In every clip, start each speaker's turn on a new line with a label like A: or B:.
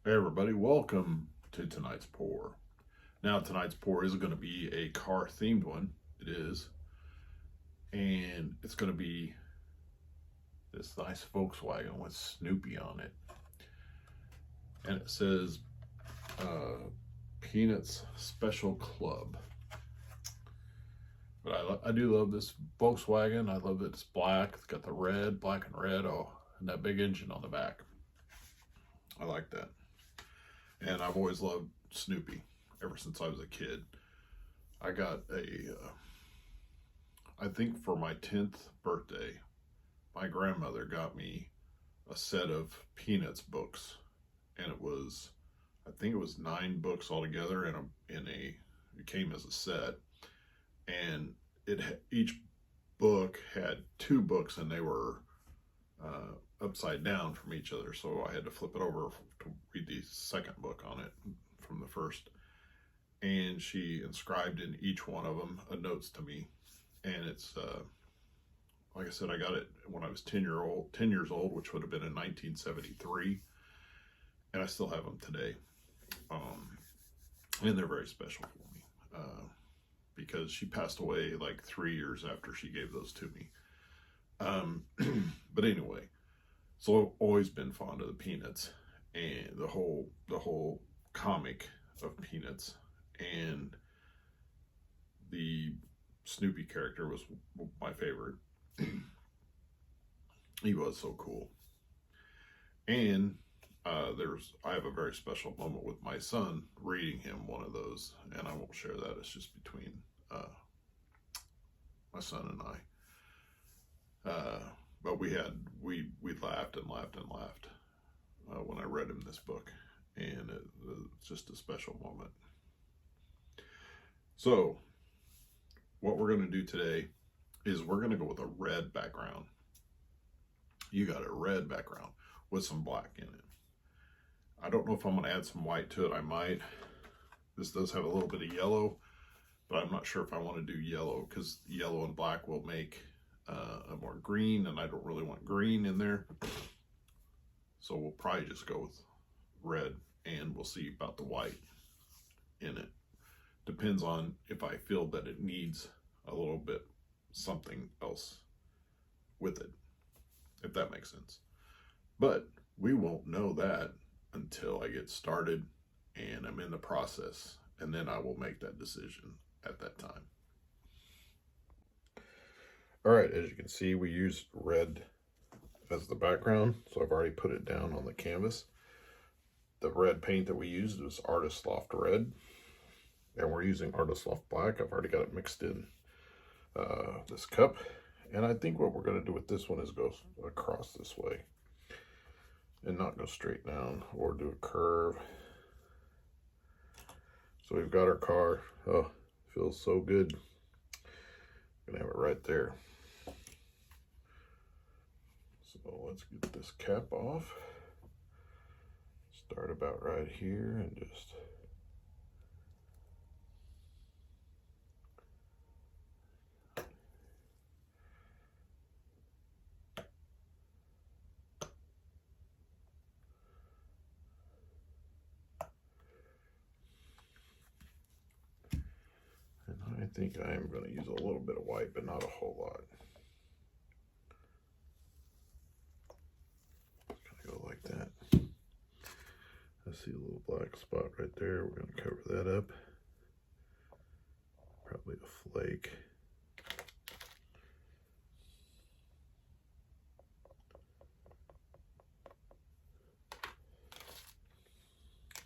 A: Hey everybody, welcome to tonight's pour. Now tonight's pour is going to be a car themed one. It is. And it's going to be this nice Volkswagen with Snoopy on it. And it says Peanuts Special Club. But I do love this Volkswagen. I love that it's black. It's got the red, black and red. Oh, and that big engine on the back. I like that. And I've always loved Snoopy ever since I was a kid. I got I think for my 10th birthday, my grandmother got me a set of Peanuts books. And I think it was 9 books altogether it came as a set. And each book had 2 books and they were upside down from each other, so I had to flip it over to read the second book on it from the first. And she inscribed in each one of them a notes to me. And it's like I said, I got it when I was 10 years old, which would have been in 1973, and I still have them today. And they're very special for me because she passed away like 3 years after she gave those to me. But anyway, so I've always been fond of the Peanuts and the whole comic of Peanuts, and the Snoopy character was my favorite. He was so cool. And I have a very special moment with my son reading him one of those, and I won't share that. It's just between my son and I. But we laughed and laughed and laughed when I read him this book, and it's just a special moment. So, what we're going to do today is we're going to go with a red background. You got a red background with some black in it. I don't know if I'm going to add some white to it. I might. This does have a little bit of yellow, but I'm not sure if I want to do yellow because yellow and black will make a more green, and I don't really want green in there. So we'll probably just go with red, and we'll see about the white in it. Depends on if I feel that it needs a little bit something else with it, if that makes sense. But we won't know that until I get started and I'm in the process, and then I will make that decision at that time. All right, as you can see, we used red as the background, so I've already put it down on the canvas. The red paint that we used was Artist Loft Red, and we're using Artist Loft Black. I've already got it mixed in this cup, and I think what we're going to do with this one is go across this way and not go straight down or do a curve. So we've got our car. Oh, feels so good. I'm gonna have it right there. So let's get this cap off. Start about right here and just I think I am going to use a little bit of white, but not a whole lot. Just going to go like that. I see a little black spot right there. We're going to cover that up. Probably a flake.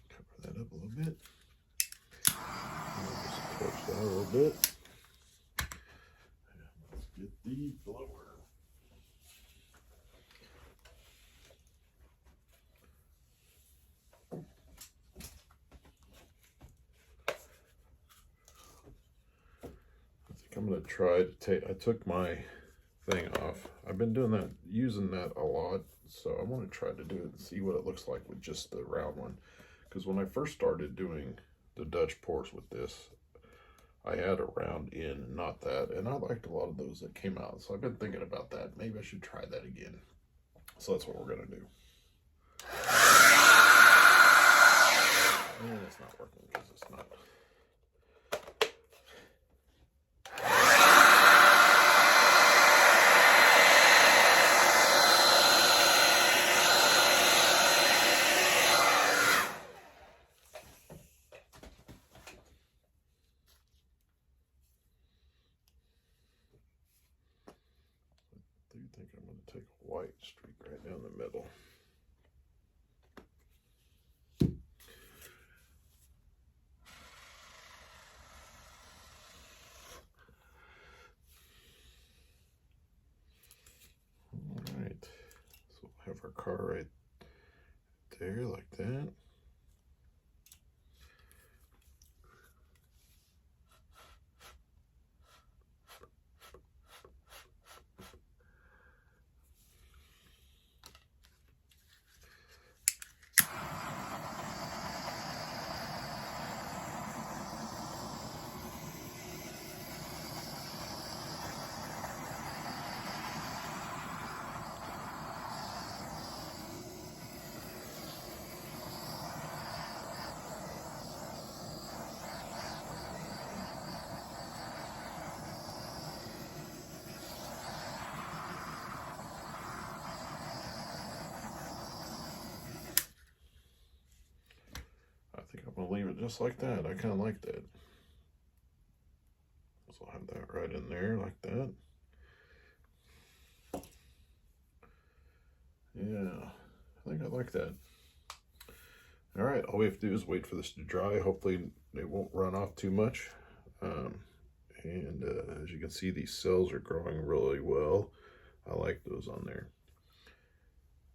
A: Cover that up a little bit. Torch that a little bit. Let's get the blower. I think I'm going to try to take, I took my thing off. I've been doing that, using that a lot, so I want to try to do it and see what it looks like with just the round one. Because when I first started doing the Dutch pours with this, I had a round in, not that, and I liked a lot of those that came out. So I've been thinking about that. Maybe I should try that again. So that's what we're gonna do. going to take a white streak right down the middle. All right, so we'll have our car right there like that. I think I'm going to leave it just like that. I kind of like that. So I'll have that right in there like that. Yeah, I think I like that. All right, all we have to do is wait for this to dry. Hopefully it won't run off too much. As you can see, these cells are growing really well. I like those on there.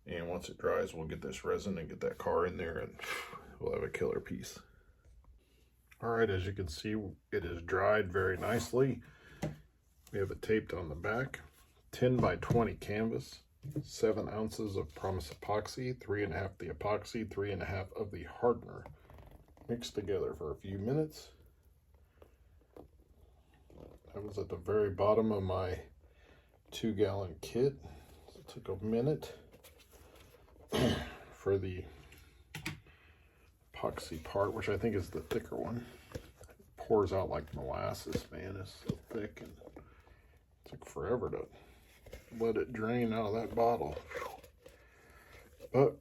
A: And once it dries, we'll get this resin and get that car in there, and we'll have a killer piece. All right, as you can see, it is dried very nicely. We have it taped on the back. 10 by 20 canvas, 7 ounces of Promise epoxy, 3.5 the epoxy, 3.5 of the hardener. Mixed together for a few minutes. That was at the very bottom of my 2-gallon kit. So it took a minute for the epoxy part, which I think is the thicker one. It pours out like molasses, man. It's so thick, and it took forever to let it drain out of that bottle. But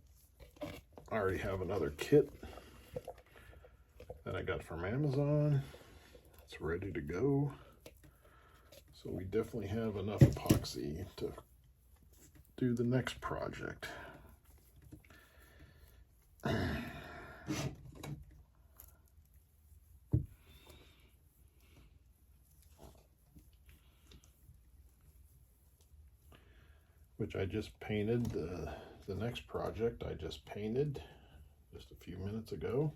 A: I already have another kit that I got from Amazon. It's ready to go. So we definitely have enough epoxy to do the next project. Which I just painted. The next project I just painted just a few minutes ago.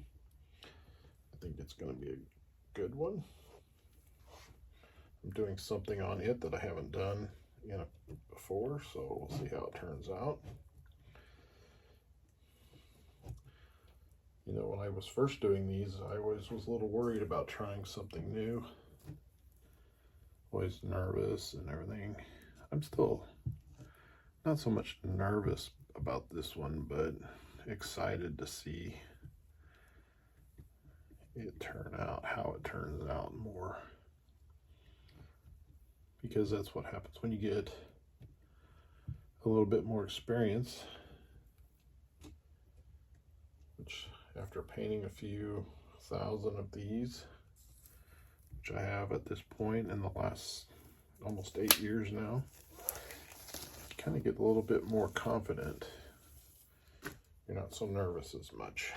A: I think it's going to be a good one. I'm doing something on it that I haven't done before, so we'll see how it turns out. You know, when I was first doing these, I always was a little worried about trying something new. Always nervous and everything. I'm still not so much nervous about this one, but excited to see it turn out, how it turns out more. Because that's what happens when you get a little bit more experience, which after painting a few thousand of these, which I have at this point in the last almost 8 years now, kind of get a little bit more confident. You're not so nervous as much.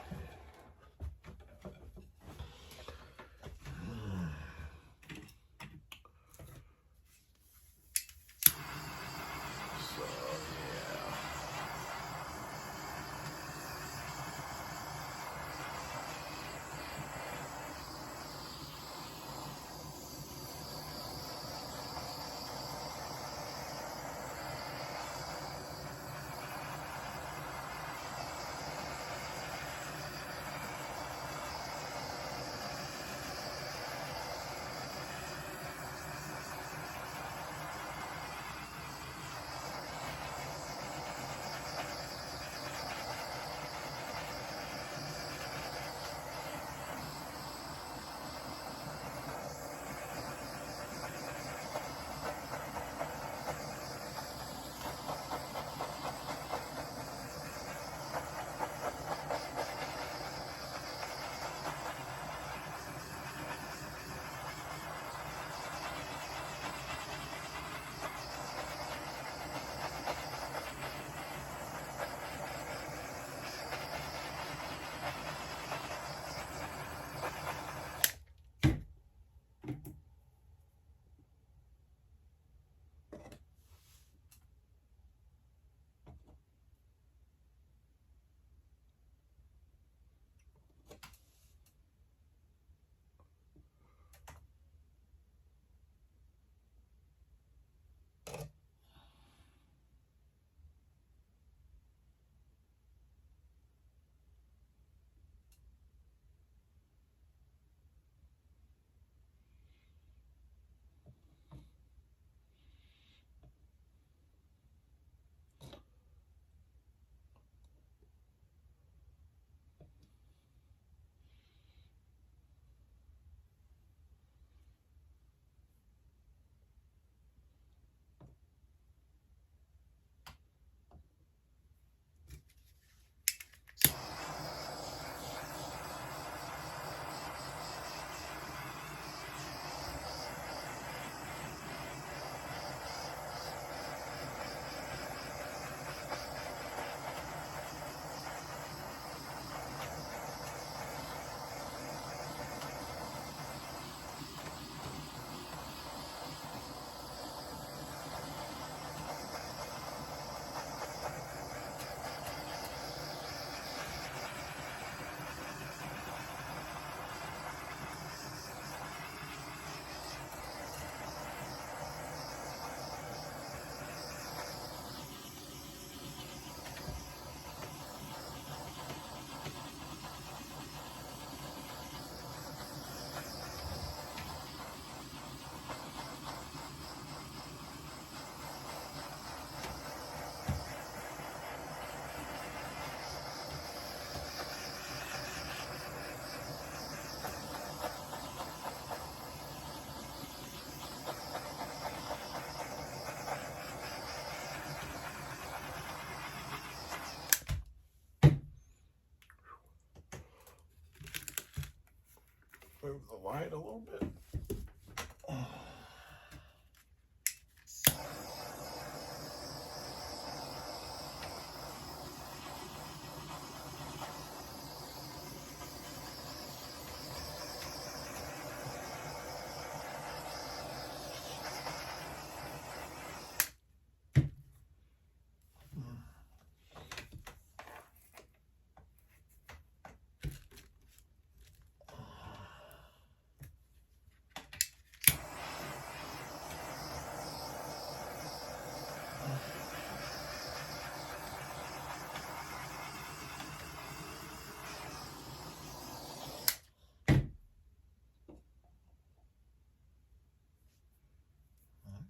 A: move the light a little bit.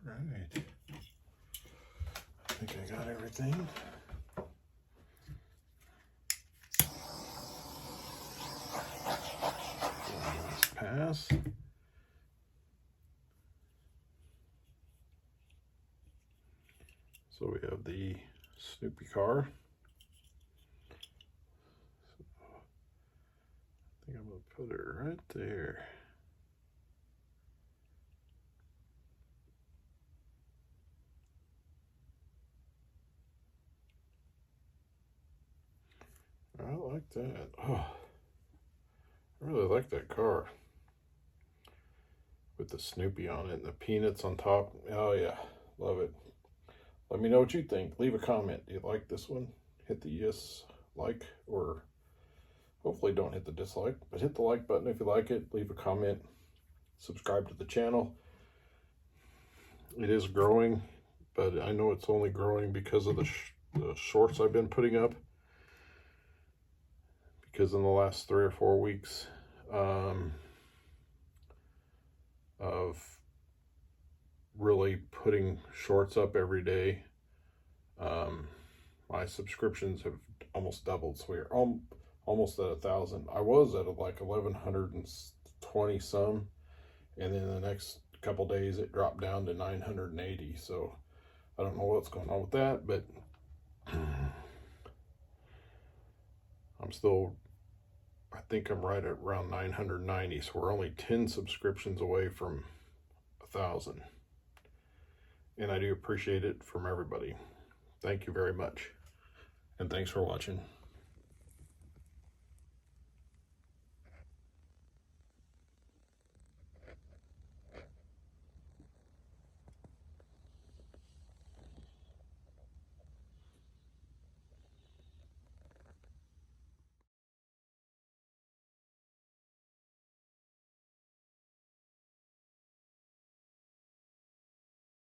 A: Right. I think I got everything. Last pass. So we have the Snoopy car. So I think I'm going to put it right there. I like that. Oh, I really like that car. With the Snoopy on it and the peanuts on top. Oh yeah, love it. Let me know what you think. Leave a comment. Do you like this one? Hit the yes, like, or hopefully don't hit the dislike, but hit the like button if you like it. Leave a comment. Subscribe to the channel. It is growing, but I know it's only growing because of the shorts I've been putting up. Because in the last 3 or 4 weeks of really putting shorts up every day, my subscriptions have almost doubled. So we're almost at 1,000. I was at like 1,120 some, and then the next couple days it dropped down to 980. So I don't know what's going on with that, but I'm still, I think I'm right at around 990. So we're only 10 subscriptions away from 1,000. And I do appreciate it from everybody. Thank you very much. And thanks for watching.